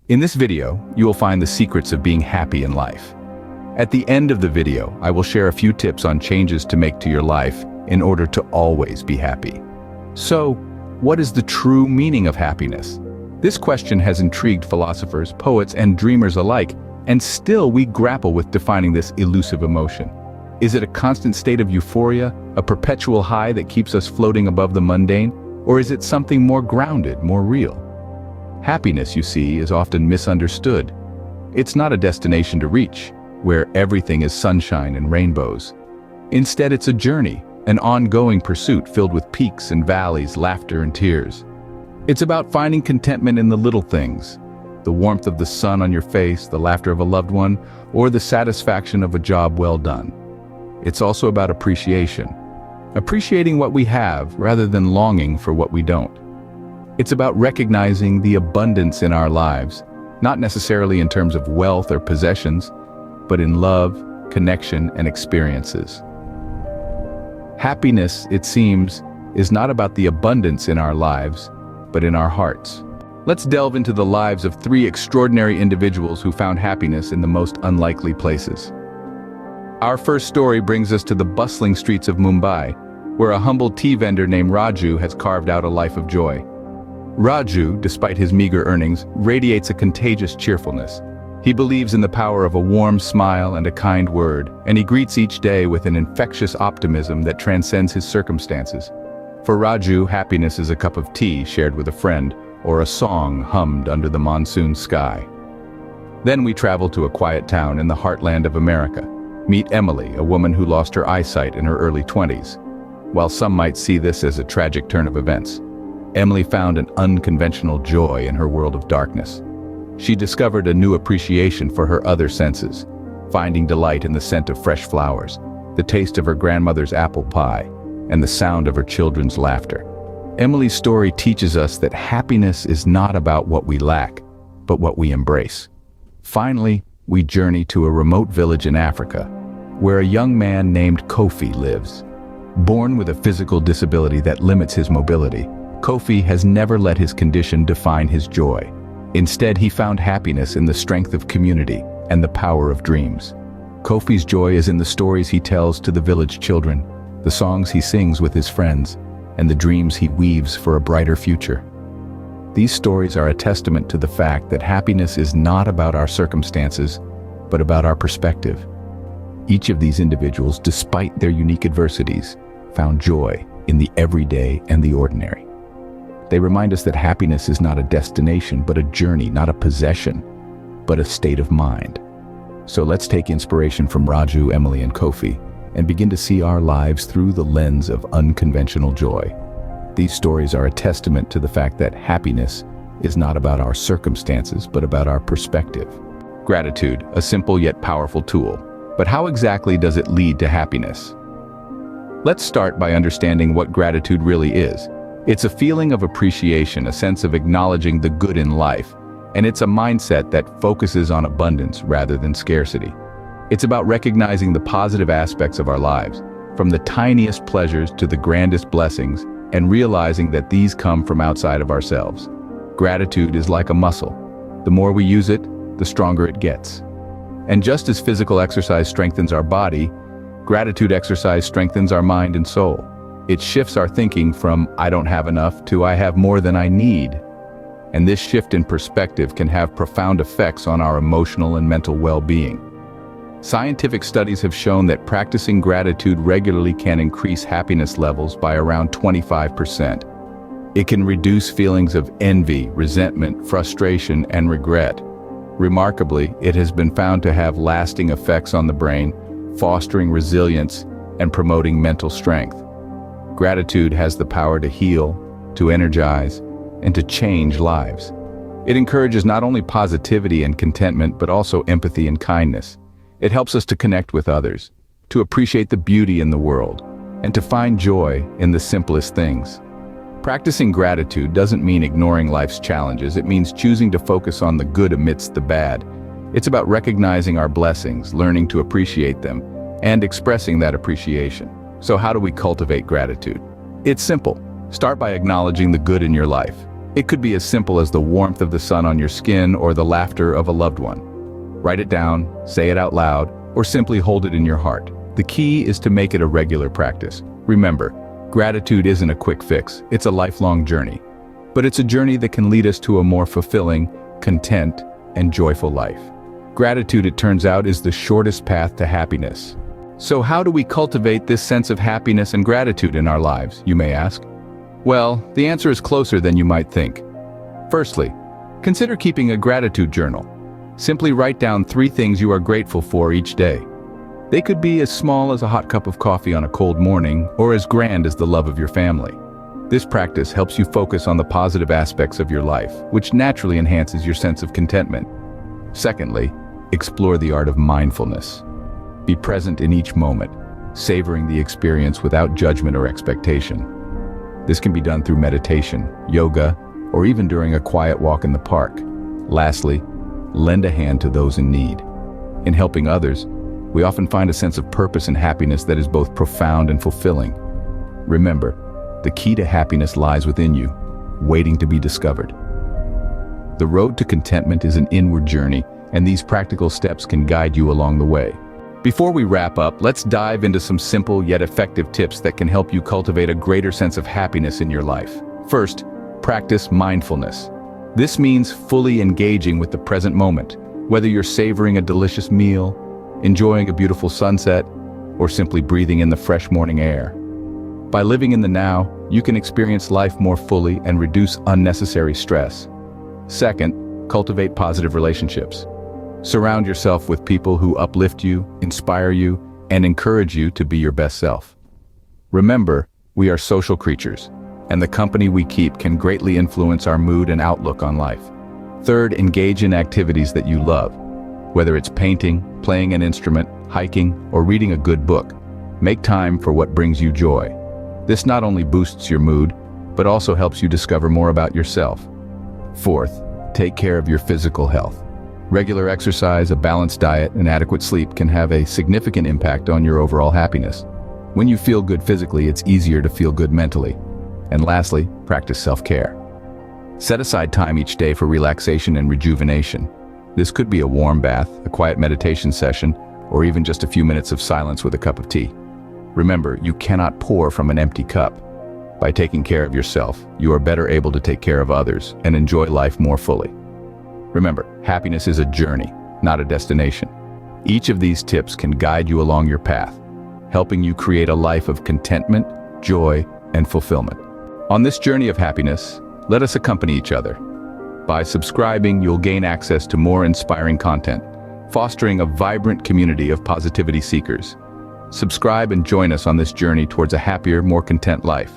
In this video, you will find the secrets of being happy in life. At the end of the video, I will share a few tips on changes to make to your life in order to always be happy. So, what is the true meaning of happiness? This question has intrigued philosophers, poets, and dreamers alike, and still we grapple with defining this elusive emotion. Is it a constant state of euphoria, a perpetual high that keeps us floating above the mundane, or is it something more grounded, more real? Happiness, you see, is often misunderstood. It's not a destination to reach, where everything is sunshine and rainbows. Instead, it's a journey, an ongoing pursuit filled with peaks and valleys, laughter and tears. It's about finding contentment in the little things, the warmth of the sun on your face, the laughter of a loved one, or the satisfaction of a job well done. It's also about appreciation, appreciating what we have rather than longing for what we don't. It's about recognizing the abundance in our lives, not necessarily in terms of wealth or possessions, but in love, connection, and experiences. Happiness, it seems, is not about the abundance in our lives, but in our hearts. Let's delve into the lives of three extraordinary individuals who found happiness in the most unlikely places. Our first story brings us to the bustling streets of Mumbai, where a humble tea vendor named Raju has carved out a life of joy. Raju, despite his meager earnings, radiates a contagious cheerfulness. He believes in the power of a warm smile and a kind word, and he greets each day with an infectious optimism that transcends his circumstances. For Raju, happiness is a cup of tea shared with a friend, or a song hummed under the monsoon sky. Then we travel to a quiet town in the heartland of America. Meet Emily, a woman who lost her eyesight in her early 20s. While some might see this as a tragic turn of events, Emily found an unconventional joy in her world of darkness. She discovered a new appreciation for her other senses, finding delight in the scent of fresh flowers, the taste of her grandmother's apple pie, and the sound of her children's laughter. Emily's story teaches us that happiness is not about what we lack, but what we embrace. Finally, we journey to a remote village in Africa, where a young man named Kofi lives. Born with a physical disability that limits his mobility, Kofi has never let his condition define his joy. Instead, he found happiness in the strength of community and the power of dreams. Kofi's joy is in the stories he tells to the village children, the songs he sings with his friends, and the dreams he weaves for a brighter future. These stories are a testament to the fact that happiness is not about our circumstances, but about our perspective. Each of these individuals, despite their unique adversities, found joy in the everyday and the ordinary. They remind us that happiness is not a destination, but a journey, not a possession, but a state of mind. So let's take inspiration from Raju, Emily, and Kofi, and begin to see our lives through the lens of unconventional joy. These stories are a testament to the fact that happiness is not about our circumstances, but about our perspective. Gratitude, a simple yet powerful tool. But how exactly does it lead to happiness? Let's start by understanding what gratitude really is. It's a feeling of appreciation, a sense of acknowledging the good in life, and it's a mindset that focuses on abundance rather than scarcity. It's about recognizing the positive aspects of our lives, from the tiniest pleasures to the grandest blessings, and realizing that these come from outside of ourselves. Gratitude is like a muscle. The more we use it, the stronger it gets. And just as physical exercise strengthens our body, gratitude exercise strengthens our mind and soul. It shifts our thinking from "I don't have enough" to "I have more than I need." And this shift in perspective can have profound effects on our emotional and mental well-being. Scientific studies have shown that practicing gratitude regularly can increase happiness levels by around 25%. It can reduce feelings of envy, resentment, frustration, and regret. Remarkably, it has been found to have lasting effects on the brain, fostering resilience and promoting mental strength. Gratitude has the power to heal, to energize, and to change lives. It encourages not only positivity and contentment, but also empathy and kindness. It helps us to connect with others, to appreciate the beauty in the world, and to find joy in the simplest things. Practicing gratitude doesn't mean ignoring life's challenges. It means choosing to focus on the good amidst the bad. It's about recognizing our blessings, learning to appreciate them, and expressing that appreciation. So how do we cultivate gratitude? It's simple. Start by acknowledging the good in your life. It could be as simple as the warmth of the sun on your skin or the laughter of a loved one. Write it down, say it out loud, or simply hold it in your heart. The key is to make it a regular practice. Remember, gratitude isn't a quick fix, it's a lifelong journey. But it's a journey that can lead us to a more fulfilling, content, and joyful life. Gratitude, it turns out, is the shortest path to happiness. So how do we cultivate this sense of happiness and gratitude in our lives, you may ask? Well, the answer is closer than you might think. Firstly, consider keeping a gratitude journal. Simply write down 3 things you are grateful for each day. They could be as small as a hot cup of coffee on a cold morning, or as grand as the love of your family. This practice helps you focus on the positive aspects of your life, which naturally enhances your sense of contentment. Secondly, explore the art of mindfulness. Be present in each moment, savoring the experience without judgment or expectation. This can be done through meditation, yoga, or even during a quiet walk in the park. Lastly, lend a hand to those in need. In helping others, we often find a sense of purpose and happiness that is both profound and fulfilling. Remember, the key to happiness lies within you, waiting to be discovered. The road to contentment is an inward journey, and these practical steps can guide you along the way. Before we wrap up, let's dive into some simple yet effective tips that can help you cultivate a greater sense of happiness in your life. First, practice mindfulness. This means fully engaging with the present moment, whether you're savoring a delicious meal, enjoying a beautiful sunset, or simply breathing in the fresh morning air. By living in the now, you can experience life more fully and reduce unnecessary stress. Second, cultivate positive relationships. Surround yourself with people who uplift you, inspire you, and encourage you to be your best self. Remember, we are social creatures, and the company we keep can greatly influence our mood and outlook on life. Third, engage in activities that you love. Whether it's painting, playing an instrument, hiking, or reading a good book, make time for what brings you joy. This not only boosts your mood, but also helps you discover more about yourself. Fourth, take care of your physical health. Regular exercise, a balanced diet, and adequate sleep can have a significant impact on your overall happiness. When you feel good physically, it's easier to feel good mentally. And lastly, practice self-care. Set aside time each day for relaxation and rejuvenation. This could be a warm bath, a quiet meditation session, or even just a few minutes of silence with a cup of tea. Remember, you cannot pour from an empty cup. By taking care of yourself, you are better able to take care of others and enjoy life more fully. Remember, happiness is a journey, not a destination. Each of these tips can guide you along your path, helping you create a life of contentment, joy, and fulfillment. On this journey of happiness, let us accompany each other. By subscribing, you'll gain access to more inspiring content, fostering a vibrant community of positivity seekers. Subscribe and join us on this journey towards a happier, more content life.